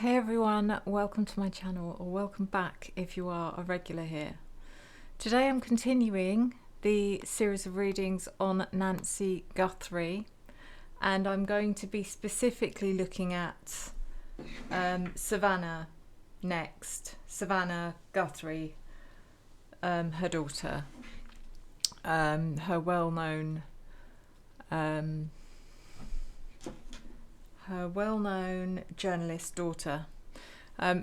Hey everyone, welcome to my channel, or welcome back if you are a regular here. Today I'm continuing the series of readings on Nancy Guthrie, and I'm going to be specifically looking at Savannah next. Savannah Guthrie, her daughter, her well-known journalist daughter,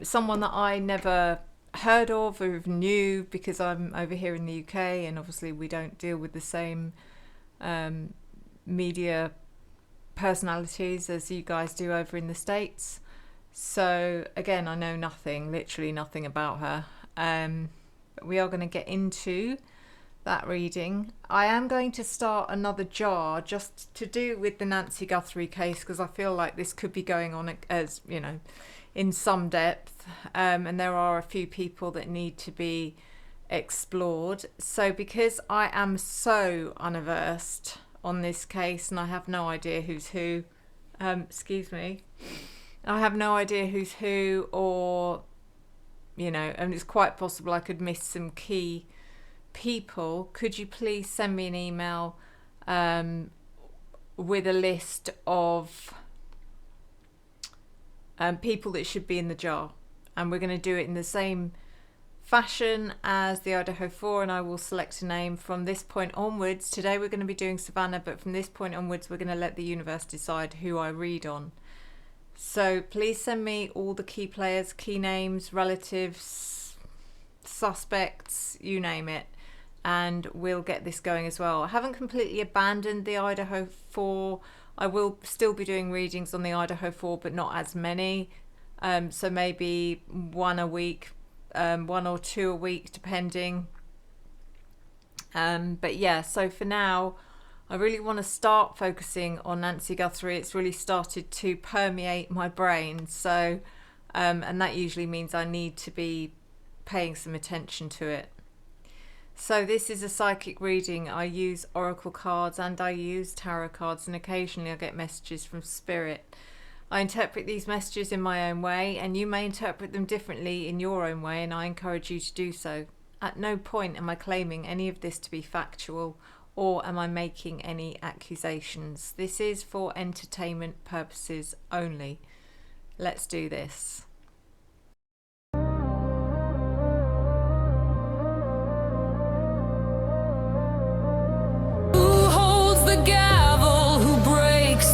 someone that I never heard of or knew because I'm over here in the UK and obviously we don't deal with the same media personalities as you guys do over in the States. So again, I know nothing, literally nothing about her. But we are going to get into that reading. I am going to start another jar just to do with the Nancy Guthrie case because I feel like this could be going on, as you know, in some depth, and there are a few people that need to be explored. So because I am so unversed on this case and I have no idea who's who, excuse me, I have no idea who's who, or you know, and it's quite possible I could miss some key people. Could you please send me an email with a list of people that should be in the jar, and we're going to do it in the same fashion as the Idaho 4, and I will select a name from this point onwards. Today we're going to be doing Savannah, but from this point onwards we're going to let the universe decide who I read on. So please send me all the key players, key names, relatives, suspects, you name it, and we'll get this going as well. I haven't completely abandoned the Idaho 4. I will still be doing readings on the Idaho 4, but not as many. So maybe one a week, one or two a week, depending. But yeah, so for now, I really want to start focusing on Nancy Guthrie. It's really started to permeate my brain. So, and that usually means I need to be paying some attention to it. So this is a psychic reading. I use oracle cards and I use tarot cards, and occasionally I get messages from spirit. I interpret these messages in my own way, and you may interpret them differently in your own way, and I encourage you to do so. At no point am I claiming any of this to be factual, or am I making any accusations. This is for entertainment purposes only. Let's do this.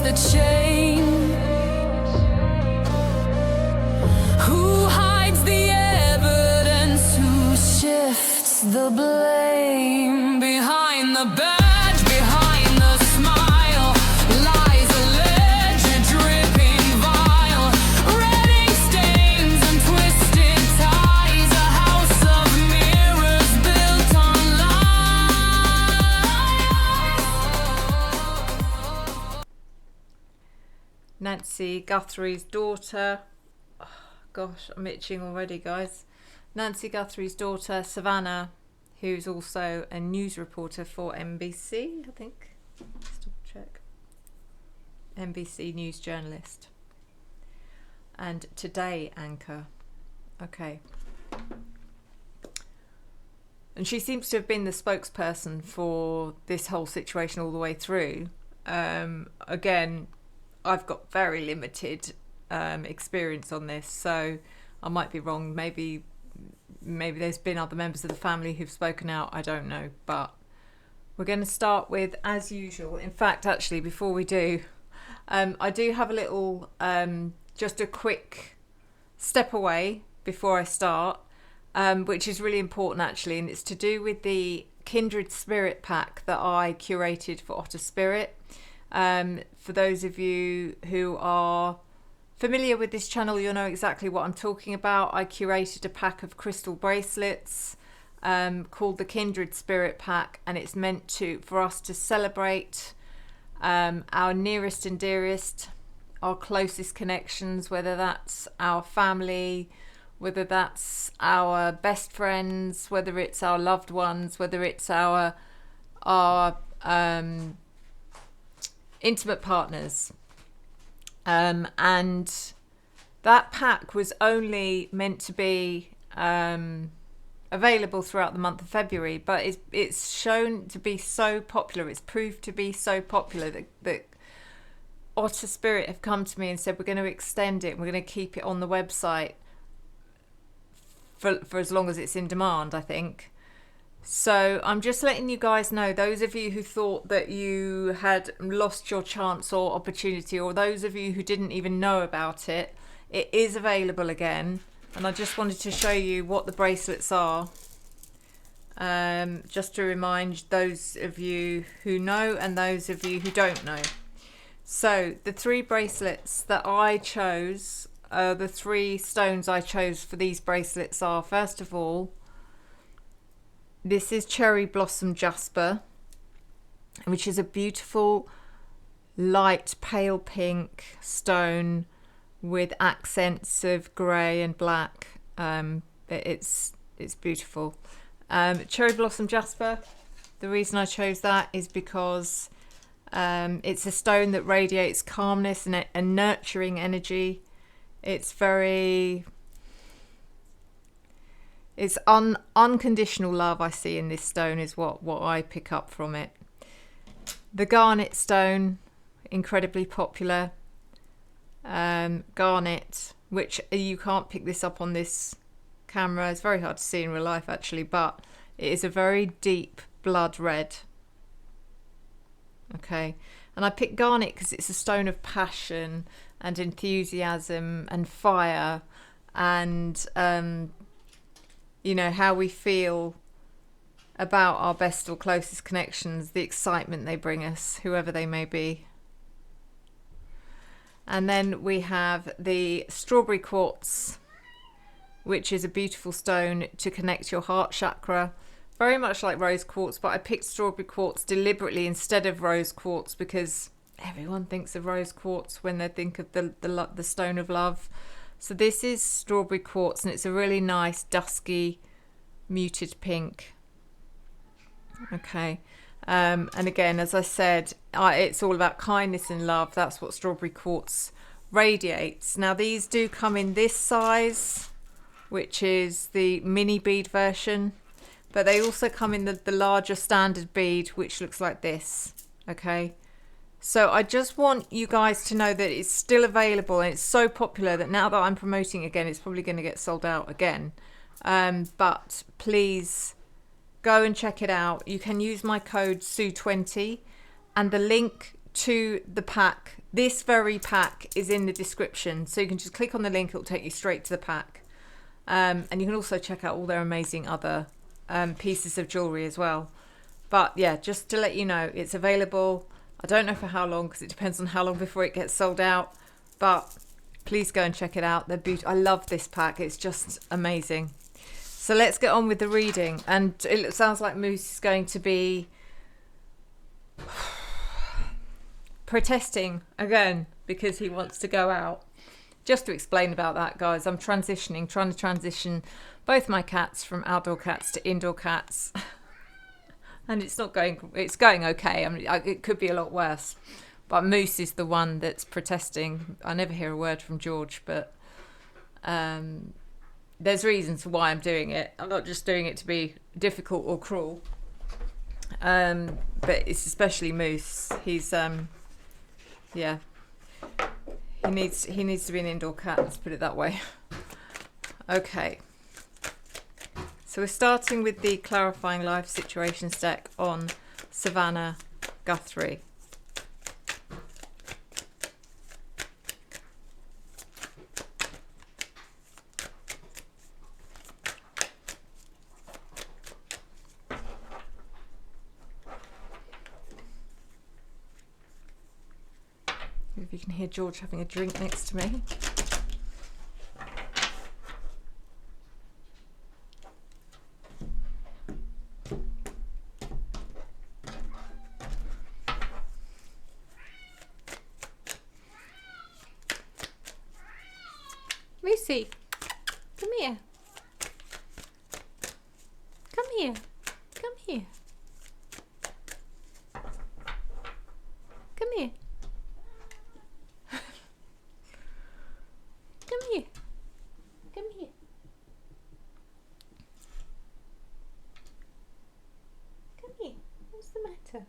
The chain, who hides the evidence, who shifts the blame? Behind the badge, behind the smile, lies a ledger dripping vile, redding stains and twisted ties, a house of mirrors built on lies. Nancy Guthrie's daughter, oh, gosh, I'm itching already, guys. Nancy Guthrie's daughter, Savannah, who's also a news reporter for NBC, I think. Let's double check. NBC news journalist. And Today anchor. Okay. And she seems to have been the spokesperson for this whole situation all the way through. Again, I've got very limited experience on this, so I might be wrong. Maybe there's been other members of the family who've spoken out. I don't know, but we're going to start with, as usual. In fact, actually, before we do, I do have a little, just a quick step away before I start, which is really important actually, and it's to do with the Kindred Spirit pack that I curated for Otter Spirit. For those of you who are familiar with this channel, you'll know exactly what I'm talking about. I curated a pack of crystal bracelets called the Kindred Spirit pack, and it's meant for us to celebrate our nearest and dearest, our closest connections, whether that's our family, whether that's our best friends, whether it's our loved ones, whether it's our intimate partners, and That pack was only meant to be available throughout the month of February, but it's shown to be so popular. It's proved to be so popular that Otter Spirit have come to me and said, we're going to extend it. We're going to keep it on the website for as long as it's in demand, I think. So I'm just letting you guys know, those of you who thought that you had lost your chance or opportunity, or those of you who didn't even know about it, it is available again. And I just wanted to show you what the bracelets are, just to remind those of you who know and those of you who don't know. So the 3 bracelets that I chose, the 3 stones I chose for these bracelets are, first of all, this is Cherry Blossom Jasper, which is a beautiful light pale pink stone with accents of grey and black. It's beautiful. Cherry Blossom Jasper, the reason I chose that is because it's a stone that radiates calmness and nurturing energy. It's very... It's unconditional love I see in this stone is what I pick up from it. The garnet stone, incredibly popular. Garnet, which you can't pick this up on this camera. It's very hard to see in real life actually, but it is a very deep blood red. Okay, and I picked garnet because it's a stone of passion and enthusiasm and fire and you know, how we feel about our best or closest connections, the excitement they bring us, whoever they may be. And then we have the strawberry quartz, which is a beautiful stone to connect your heart chakra. Very much like rose quartz, but I picked strawberry quartz deliberately instead of rose quartz because everyone thinks of rose quartz when they think of the stone of love. So this is strawberry quartz, and it's a really nice dusky muted pink. Okay, and again, as I said, it's all about kindness and love. That's what strawberry quartz radiates. Now these do come in this size, which is the mini bead version, but they also come in the larger standard bead, which looks like this. Okay, so I just want you guys to know that it's still available, and it's so popular that now that I'm promoting again, it's probably going to get sold out again. But please go and check it out. You can use my code SUE20, and the link to the pack, this very pack, is in the description. So you can just click on the link, it'll take you straight to the pack. And you can also check out all their amazing other pieces of jewellery as well. But yeah, just to let you know, it's available. I don't know for how long, because it depends on how long before it gets sold out, but please go and check it out. They're beautiful. I love this pack. It's just amazing. So let's get on with the reading. And it sounds like Moose is going to be protesting again because he wants to go out. Just to explain about that, guys, I'm trying to transition both my cats from outdoor cats to indoor cats. And it's going okay. I mean, it could be a lot worse. But Moose is the one that's protesting. I never hear a word from George, but there's reasons why I'm doing it. I'm not just doing it to be difficult or cruel. But it's especially Moose. He's yeah. He needs to be an indoor cat, let's put it that way. Okay. So we're starting with the Clarifying Life Situations deck on Savannah Guthrie. If you can hear George having a drink next to me. Lucy, come here. Come here. Come here. Come here. Come here. Come here. Come here. What's the matter?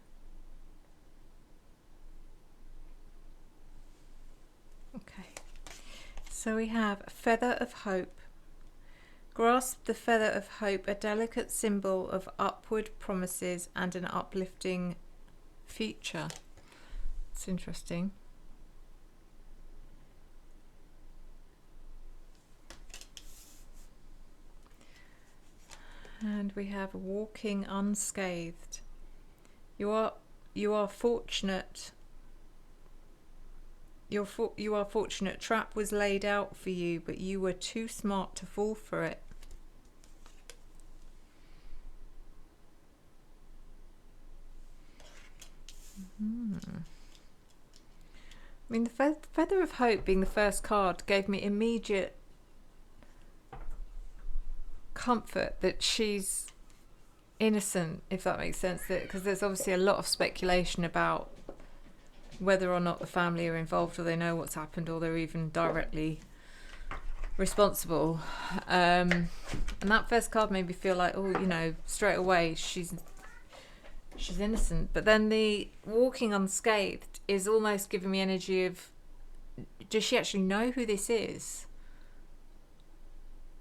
Okay. So we have Feather of Hope. Grasp the feather of hope, a delicate symbol of upward promises and an uplifting future. It's interesting. And we have walking unscathed. You are fortunate. You are fortunate. Trap was laid out for you, but you were too smart to fall for it. I mean, the Feather of Hope being the first card gave me immediate comfort that she's innocent, if that makes sense. Because there's obviously a lot of speculation about whether or not the family are involved, or they know what's happened, or they're even directly responsible. And that first card made me feel like, oh, you know, straight away she's innocent. But then the walking unscathed is almost giving me energy of, does she actually know who this is?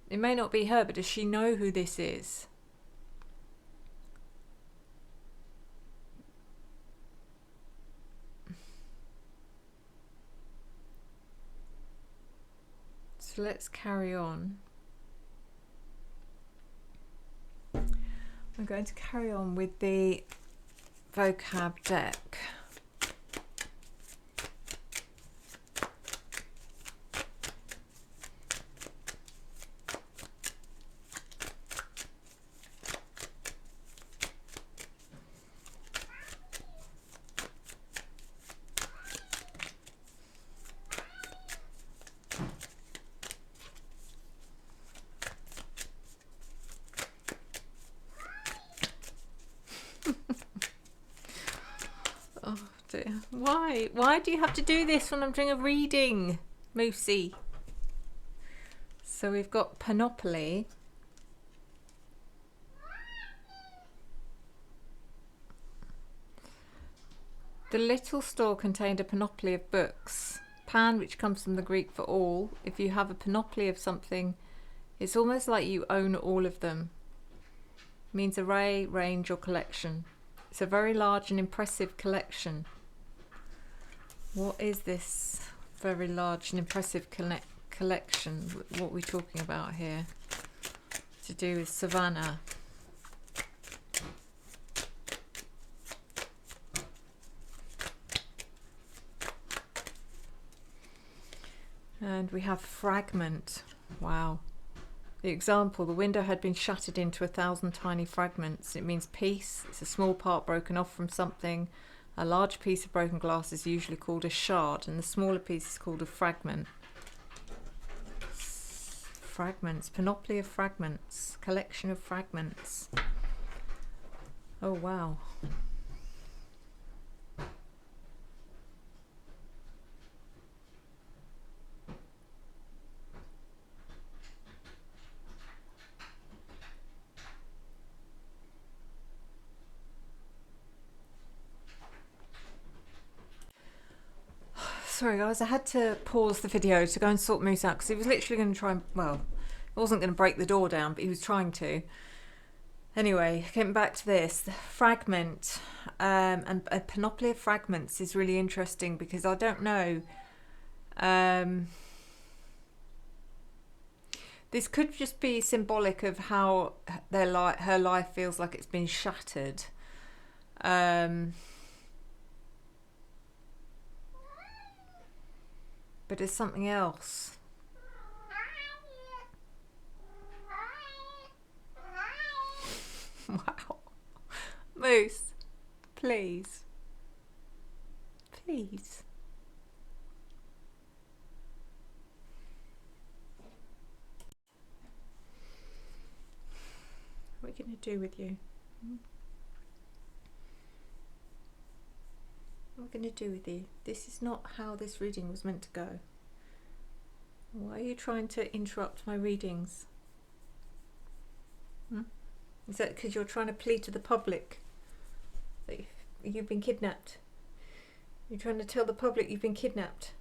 It may not be her, but does she know who this is? So let's carry on. I'm going to carry on with the vocab deck. Oh dear. Why? Why do you have to do this when I'm doing a reading, Moosey? So we've got Panoply. The little store contained a panoply of books. Pan, which comes from the Greek for all. If you have a panoply of something, it's almost like you own all of them. It means array, range, or collection. It's a very large and impressive collection. What is this very large and impressive collection? What are we talking about here? To do with Savannah. And we have fragment. Wow. The example, the window had been shattered into 1,000 tiny fragments. It means piece. It's a small part broken off from something. A large piece of broken glass is usually called a shard, and the smaller piece is called a fragment. Fragments. Panoply of fragments. Collection of fragments. Oh, wow. Sorry guys, I had to pause the video to go and sort Moose out because he was literally going to try and, well, he wasn't going to break the door down, but he was trying to. Anyway, getting back to this, the fragment and a panoply of fragments is really interesting because I don't know. This could just be symbolic of how her life feels like it's been shattered. But there's something else. Wow. Moose, please. Please. What are we going to do with you? What are we going to do with you? This is not how this reading was meant to go. Why are you trying to interrupt my readings? Is that because you're trying to plead to the public that you've been kidnapped? You're trying to tell the public you've been kidnapped?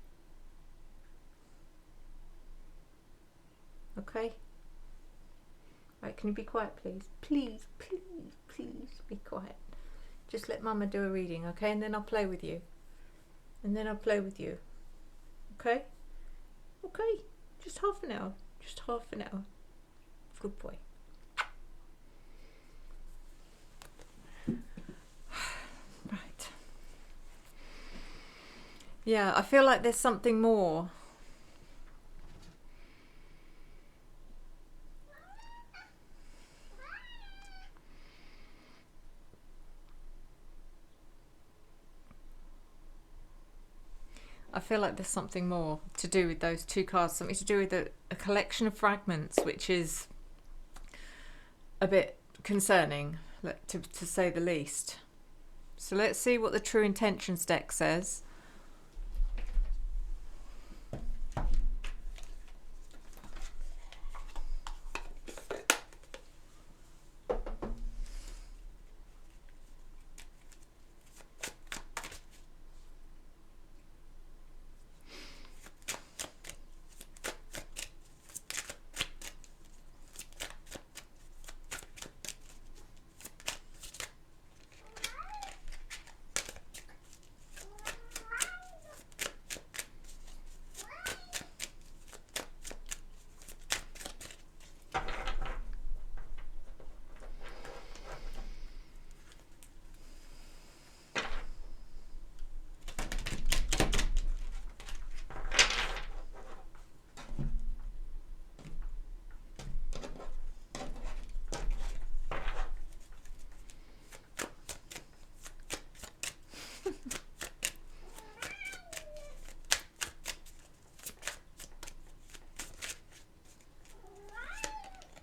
Okay? Right, can you be quiet, please? Please, please, please be quiet. Just let Mama do a reading, okay? And then I'll play with you. And then I'll play with you. Okay? Okay? Just half an hour. Just half an hour. Good boy. Right. Yeah, I feel like there's something more. I feel like there's something more to do with those two cards. Something to do with a collection of fragments, which is a bit concerning, to say the least. So let's see what the True Intentions deck says.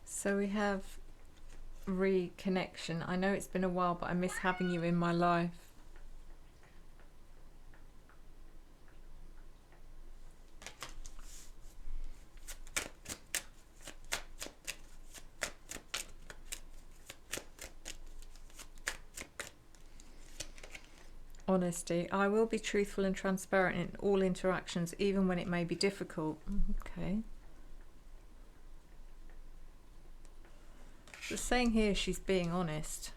So we have reconnection. I know it's been a while, but I miss having you in my life. Honesty. I will be truthful and transparent in all interactions, even when it may be difficult. Okay. The saying here, she's being honest.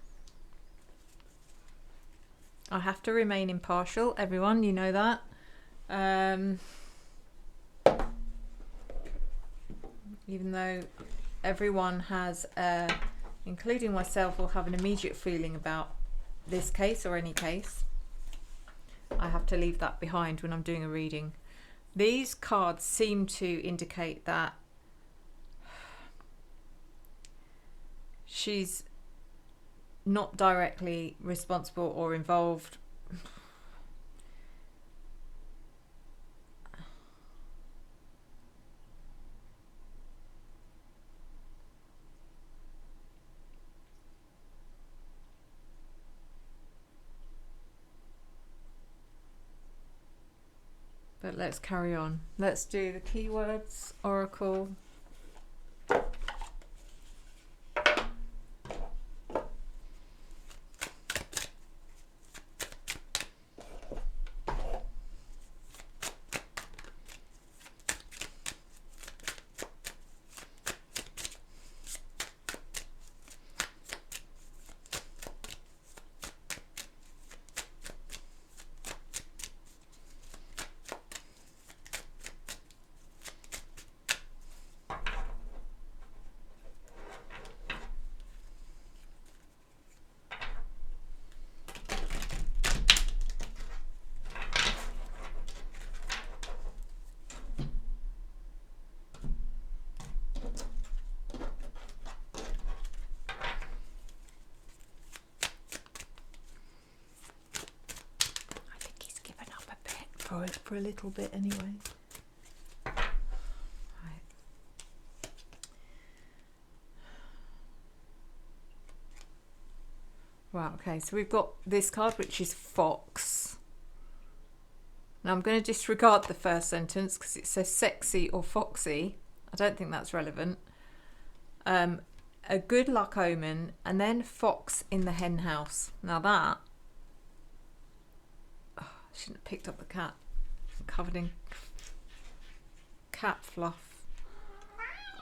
I have to remain impartial, everyone, you know that. Even though everyone has, including myself, will have an immediate feeling about this case or any case, I have to leave that behind when I'm doing a reading. These cards seem to indicate that she's not directly responsible or involved. But let's carry on. Let's do the keywords, Oracle. For a little bit anyway. Right, okay, so we've got this card, which is Fox. Now I'm going to disregard the first sentence because it says sexy or foxy. I don't think that's relevant. A good luck omen, and then fox in the hen house. Now that... Oh, I shouldn't have picked up the cat. I'm covered in cat fluff.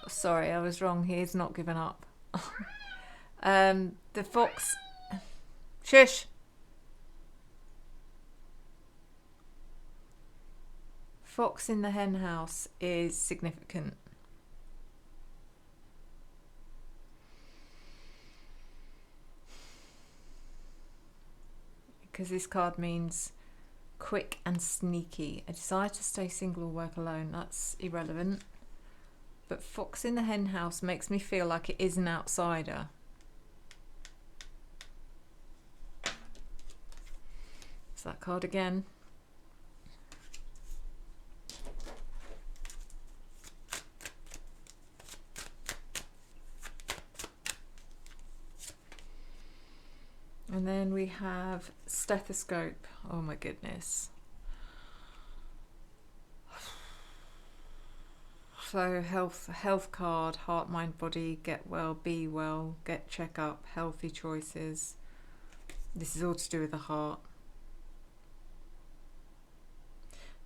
Sorry, I was wrong. He is not given up. The fox... Shush! Fox in the hen house is significant. Because this card means quick and sneaky. A desire to stay single or work alone. That's irrelevant. But fox in the hen house makes me feel like it is an outsider. It's that card again. And then we have stethoscope. Oh my goodness. So health card, heart, mind, body, get well, be well, get check up, healthy choices. This is all to do with the heart.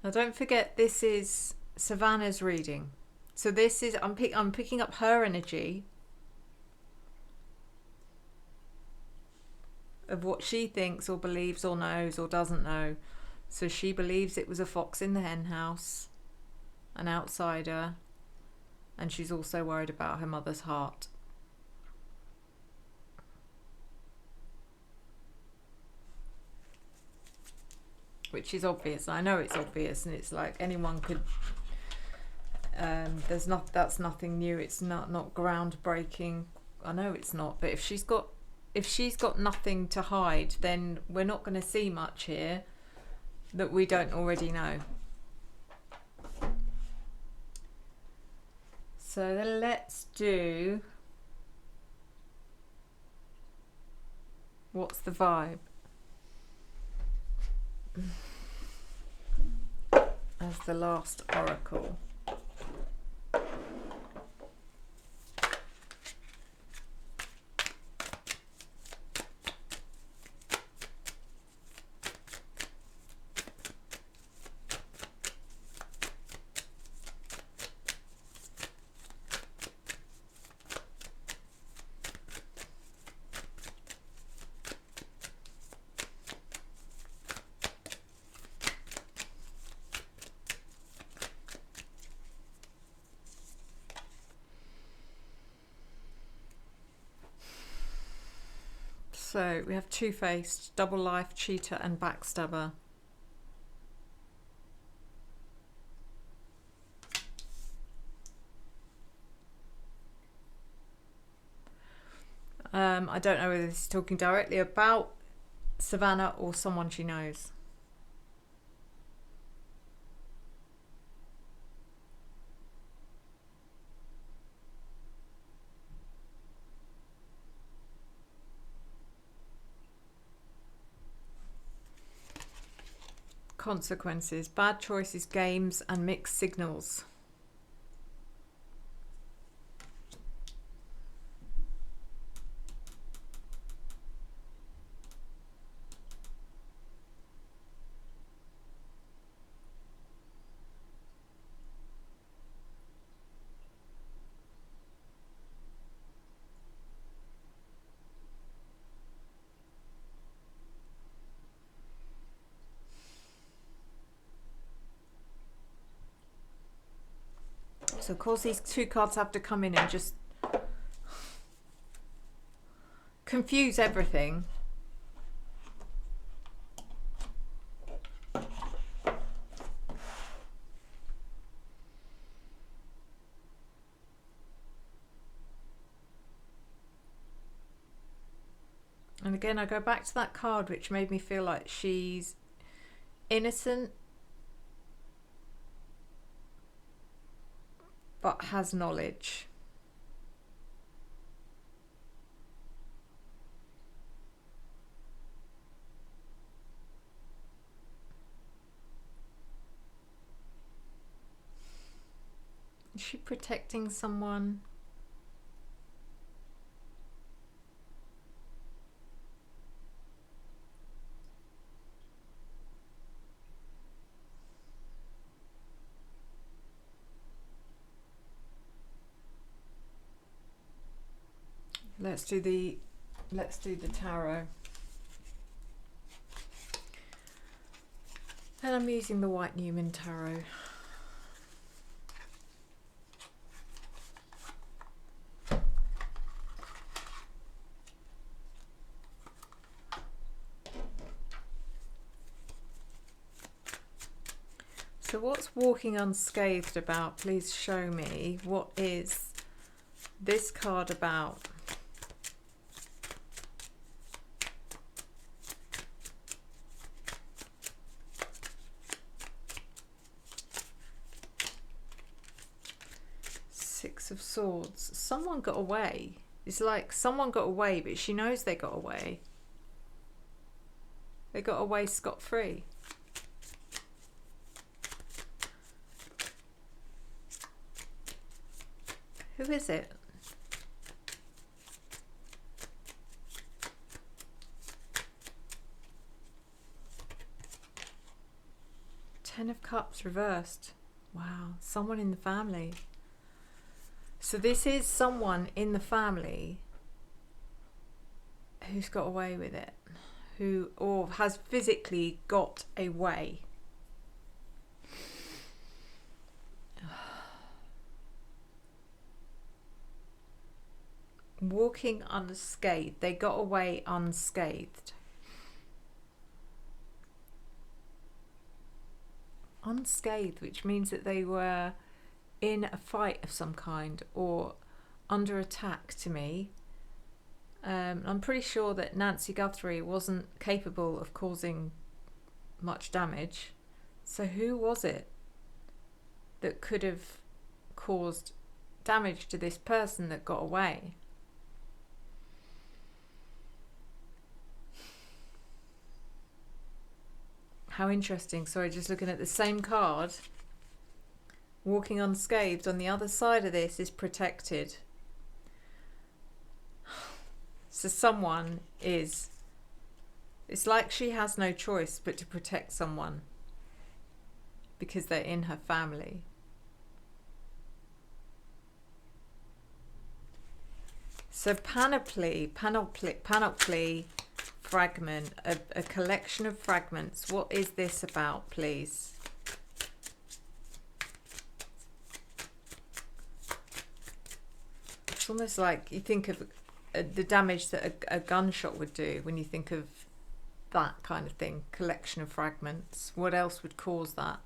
Now don't forget, this is Savannah's reading. So this is, I'm picking up her energy of what she thinks or believes or knows or doesn't know. So she believes it was a fox in the hen house, an outsider, and she's also worried about her mother's heart. Which is obvious. I know it's obvious, and it's like anyone could... that's nothing new. It's not groundbreaking. I know it's not, but if she's got nothing to hide, then we're not going to see much here that we don't already know. So then let's do... What's the vibe? As the last oracle. So we have two-faced, double life, cheater and backstabber. I don't know whether this is talking directly about Savannah or someone she knows. Consequences, bad choices, games and mixed signals. So of course these two cards have to come in and just confuse everything. And again, I go back to that card which made me feel like she's innocent but has knowledge. Is she protecting someone? Let's do the tarot. And I'm using the White Newman tarot. So what's walking unscathed about? Please show me. What is this card about? Six of Swords. Someone got away. It's like someone got away, but she knows they got away. They got away scot-free. Who is it? Ten of Cups reversed. Wow, someone in the family. So this is someone in the family who's got away with it, who or has physically got away. Walking unscathed. They got away unscathed. Unscathed, which means that they were in a fight of some kind or under attack to me. I'm pretty sure that Nancy Guthrie wasn't capable of causing much damage. So who was it that could have caused damage to this person that got away? How interesting. Sorry, just looking at the same card. Walking unscathed. On the other side of this is protected. So someone is... It's like she has no choice but to protect someone because they're in her family. So panoply, fragment, a collection of fragments. What is this about, please? It's almost like you think of the damage that a gunshot would do when you think of that kind of thing. Collection of fragments. What else would cause that?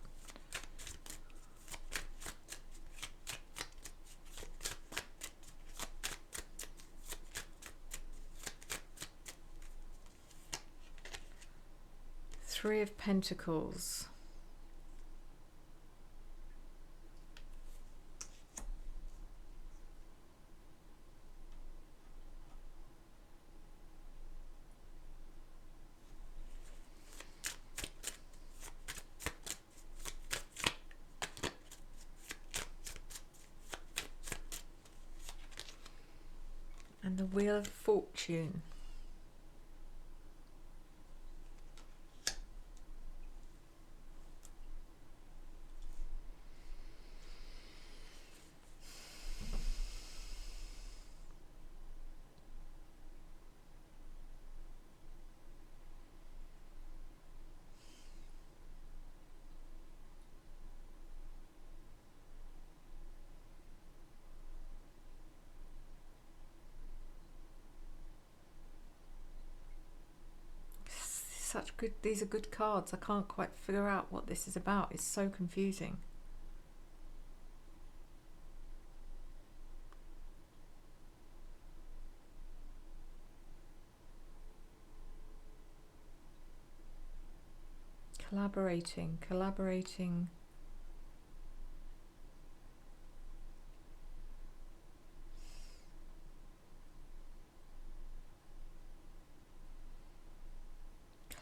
Three of Pentacles. And the Wheel of Fortune. Such good, these are good cards. I can't quite figure out what this is about. It's so confusing. Collaborating.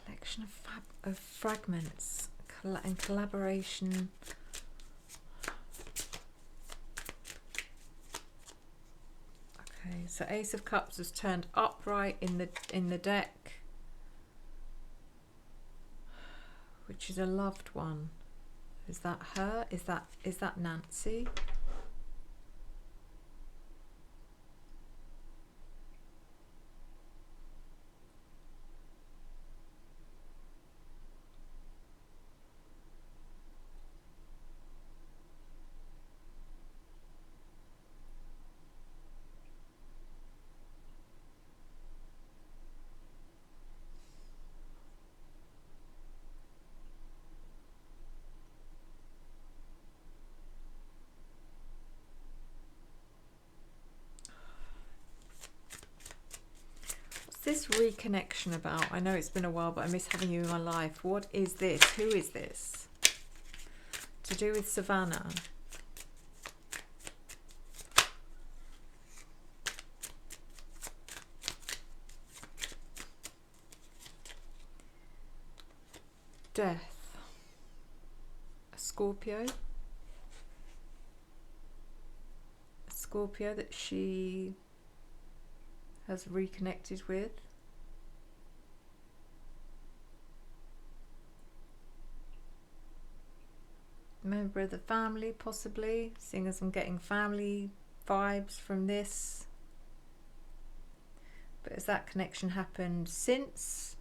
Collection of fragments and collaboration. So Ace of Cups was turned upright in the deck, which is a loved one. Is that her? Is that Nancy? This reconnection about? I know it's been a while, but I miss having you in my life. What is this? Who is this? To do with Savannah. Death. A Scorpio. A Scorpio that she has reconnected with. Member of the family, possibly, seeing as I'm getting family vibes from this. But has that connection happened since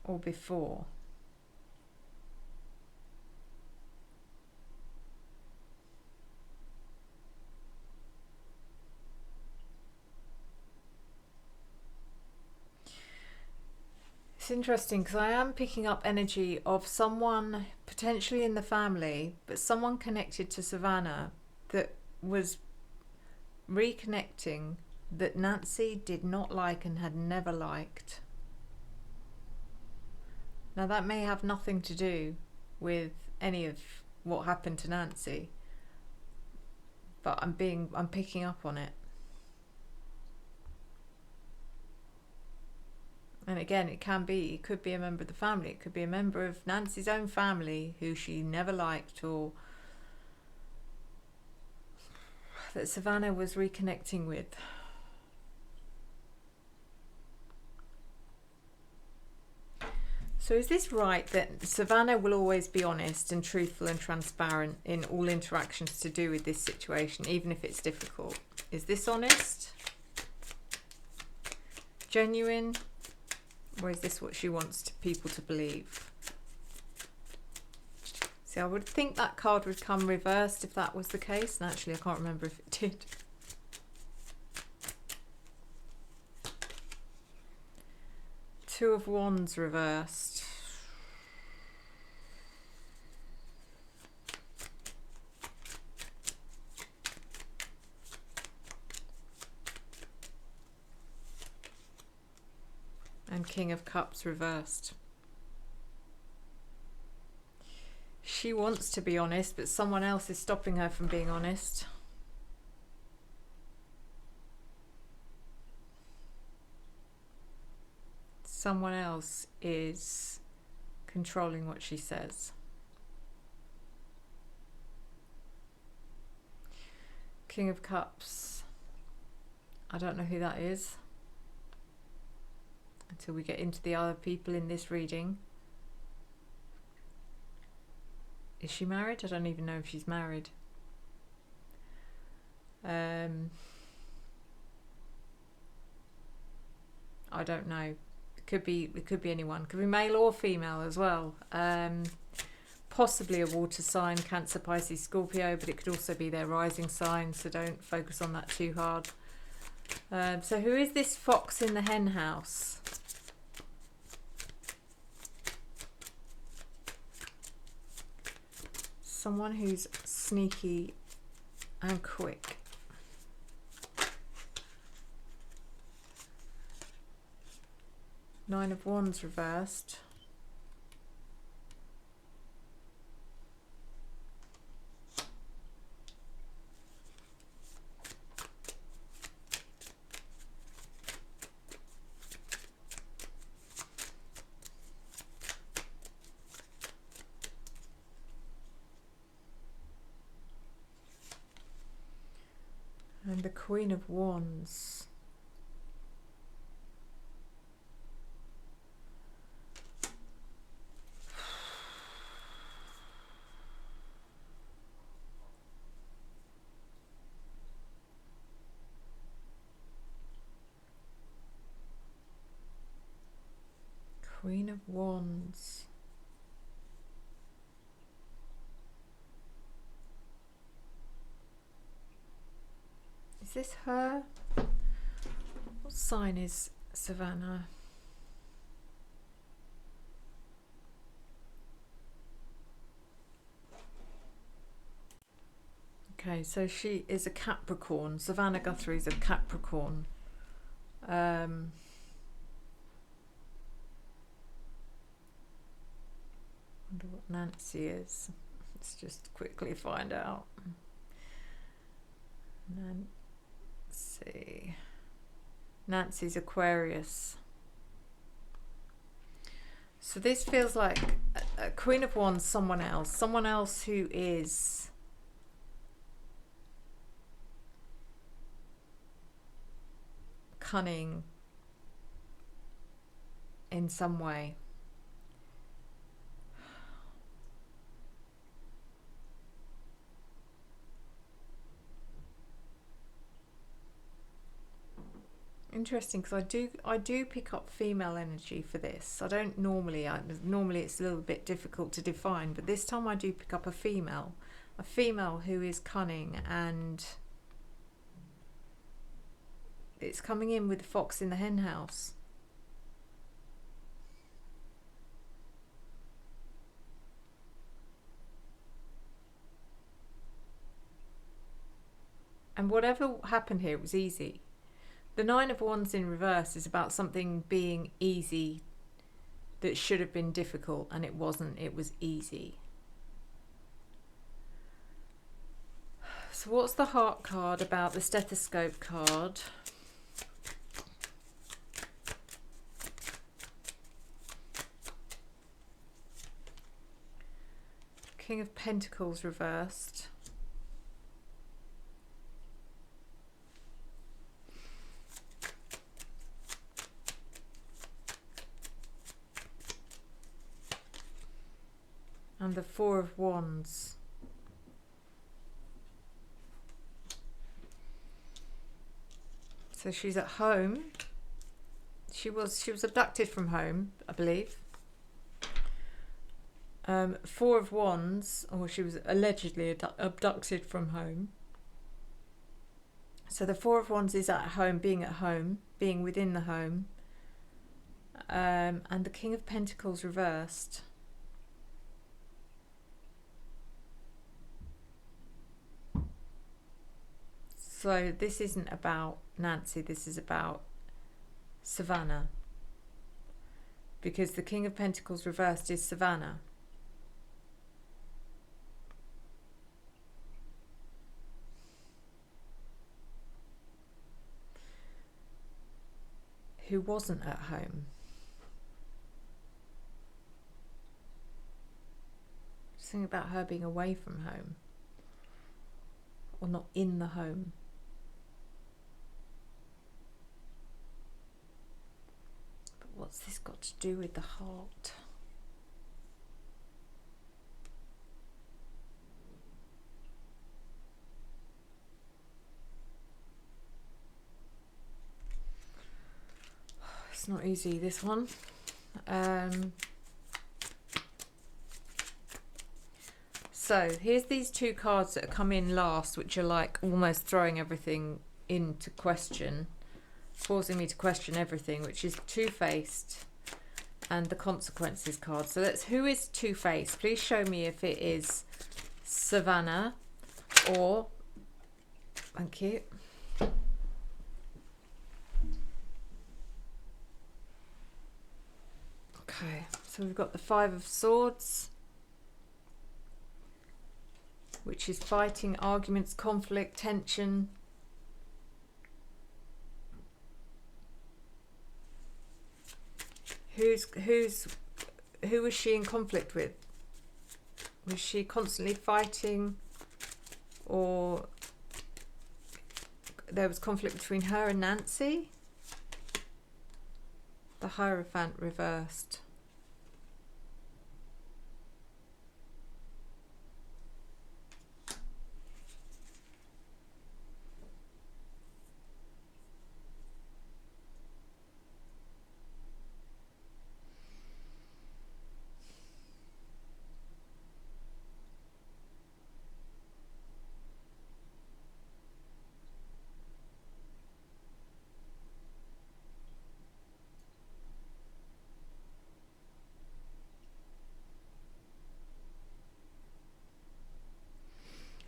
or before? It's interesting because I am picking up energy of someone potentially in the family, but someone connected to Savannah that was reconnecting that Nancy did not like and had never liked. Now that may have nothing to do with any of what happened to Nancy, but I'm picking up on it. And again, it could be a member of the family. It could be a member of Nancy's own family who she never liked, or that Savannah was reconnecting with. So is this right that Savannah will always be honest and truthful and transparent in all interactions to do with this situation, even if it's difficult? Is this honest? Genuine? Or is this what she wants people to believe? See, I would think that card would come reversed if that was the case. And actually, I can't remember if it did. Two of Wands reversed. And King of Cups reversed. She wants to be honest, but someone else is stopping her from being honest. Someone else is controlling what she says. King of Cups. I don't know who that is until we get into the other people in this reading. Is she married? I don't even know if she's married. I don't know. It could be anyone. It could be male or female as well. Possibly a water sign, Cancer, Pisces, Scorpio, but it could also be their rising sign, so don't focus on that too hard. So who is this fox in the hen house? Someone who's sneaky and quick. Nine of Wands reversed. And the Queen of Wands. Queen of Wands. Is this her? What sign is Savannah? Okay, so she is a Capricorn. Savannah Guthrie is a Capricorn. Wonder what Nancy is. Let's just quickly find out. Nancy's Aquarius. So this feels like a Queen of Wands, someone else who is cunning in some way. Interesting, because I do pick up female energy for this. I don't normally. Normally it's a little bit difficult to define, but this time I do pick up a female who is cunning, and it's coming in with the fox in the hen house. And whatever happened here, it was easy. The Nine of Wands in reverse is about something being easy that should have been difficult, and it wasn't. It was easy. So what's the heart card about the stethoscope card? King of Pentacles reversed. And the Four of Wands. So she's at home. She was abducted from home, I believe. Four of Wands, or she was allegedly abducted from home. So the Four of Wands is at home, being within the home. And the King of Pentacles reversed. So this isn't about Nancy, this is about Savannah. Because the King of Pentacles reversed is Savannah. Who wasn't at home. Something about her being away from home. Or not in the home. What's this got to do with the heart? It's not easy, this one. So here's these two cards that come in last, which are like almost throwing everything into question. Causing me to question everything, which is Two-Faced and the Consequences card. So who is Two-Faced? Please show me if it is Savannah or, thank you, okay, so we've got the Five of Swords, which is fighting, arguments, conflict, tension. Who was she in conflict with? Was she constantly fighting or there was conflict between her and Nancy. The Hierophant reversed.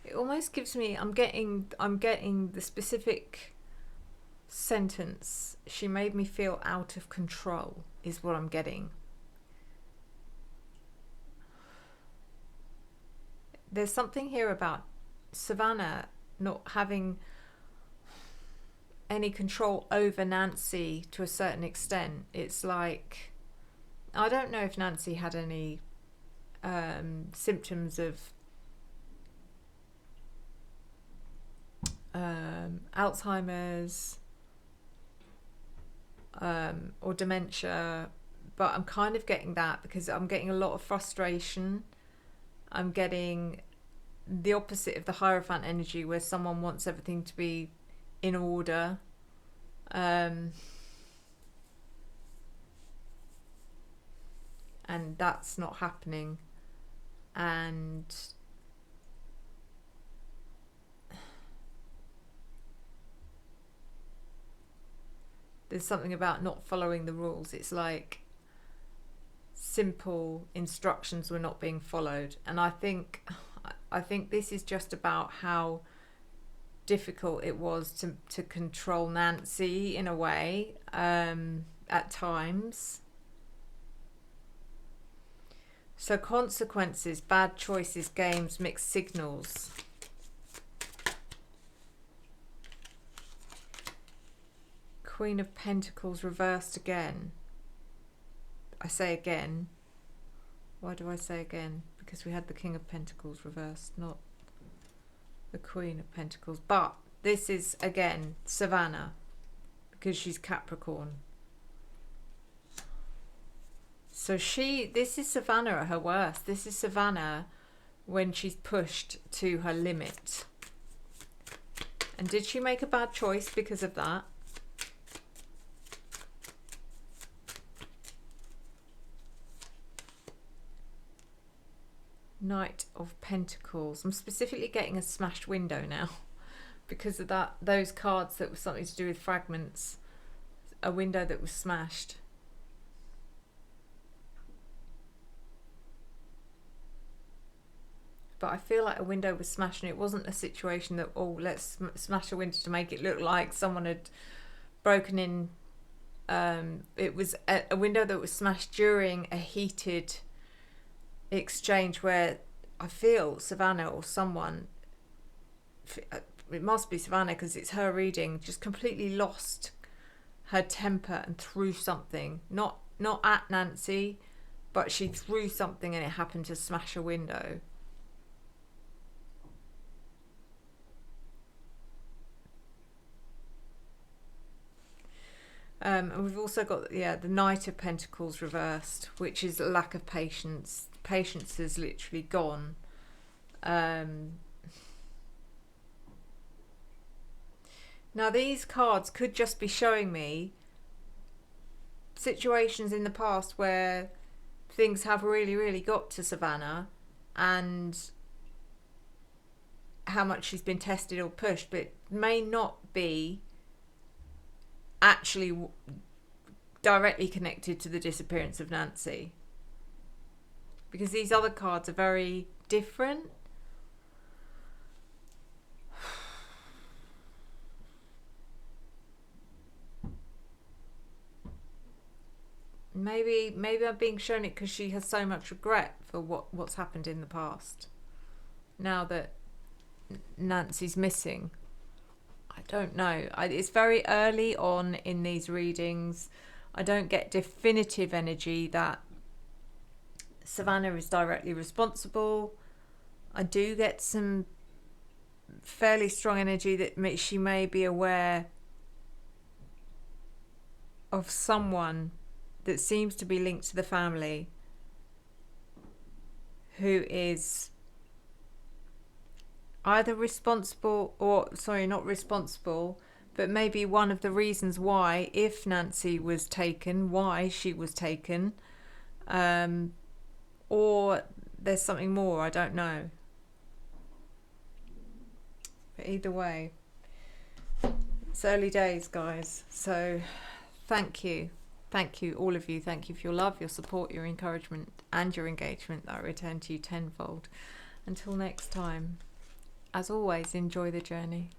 It almost gives me, I'm getting the specific sentence, she made me feel out of control, is what I'm getting. There's something here about Savannah not having any control over Nancy to a certain extent. It's like, I don't know if Nancy had any symptoms of Alzheimer's or dementia, but I'm kind of getting that because I'm getting a lot of frustration. I'm getting the opposite of the Hierophant energy, where someone wants everything to be in order. And that's not happening. And there's something about not following the rules. It's like simple instructions were not being followed. And I think this is just about how difficult it was to control Nancy in a way at times. So consequences, bad choices, games, mixed signals. Queen of Pentacles reversed again. I say again. Why do I say again? Because we had the King of Pentacles reversed, not the Queen of Pentacles. But this is, again, Savannah, because she's Capricorn. So this is Savannah at her worst. This is Savannah when she's pushed to her limit. And did she make a bad choice because of that? Knight of Pentacles. I'm specifically getting a smashed window now because of that. Those cards that were something to do with fragments. A window that was smashed. But I feel like a window was smashed, and it wasn't a situation that, oh, let's smash a window to make it look like someone had broken in. It was a window that was smashed during a heated exchange where I feel Savannah or someone, it must be Savannah because it's her reading, just completely lost her temper and threw something, not at Nancy, but she threw something and it happened to smash a window. And we've also got, the Knight of Pentacles reversed, which is a lack of patience. Patience is literally gone. Now these cards could just be showing me situations in the past where things have really, really got to Savannah and how much she's been tested or pushed, but it may not be actually directly connected to the disappearance of Nancy, because these other cards are very different. Maybe I'm being shown it because she has so much regret for what's happened in the past now that Nancy's missing. I don't know. It's very early on in these readings. I don't get definitive energy that Savannah is directly responsible. I do get some fairly strong energy that she may be aware of someone that seems to be linked to the family who is either responsible or, sorry, not responsible, but maybe one of the reasons why, if Nancy was taken, why she was taken, or there's something more, I don't know. But either way, it's early days, guys. So thank you, all of you. Thank you for your love, your support, your encouragement, and your engagement that I return to you tenfold. Until next time, as always, enjoy the journey.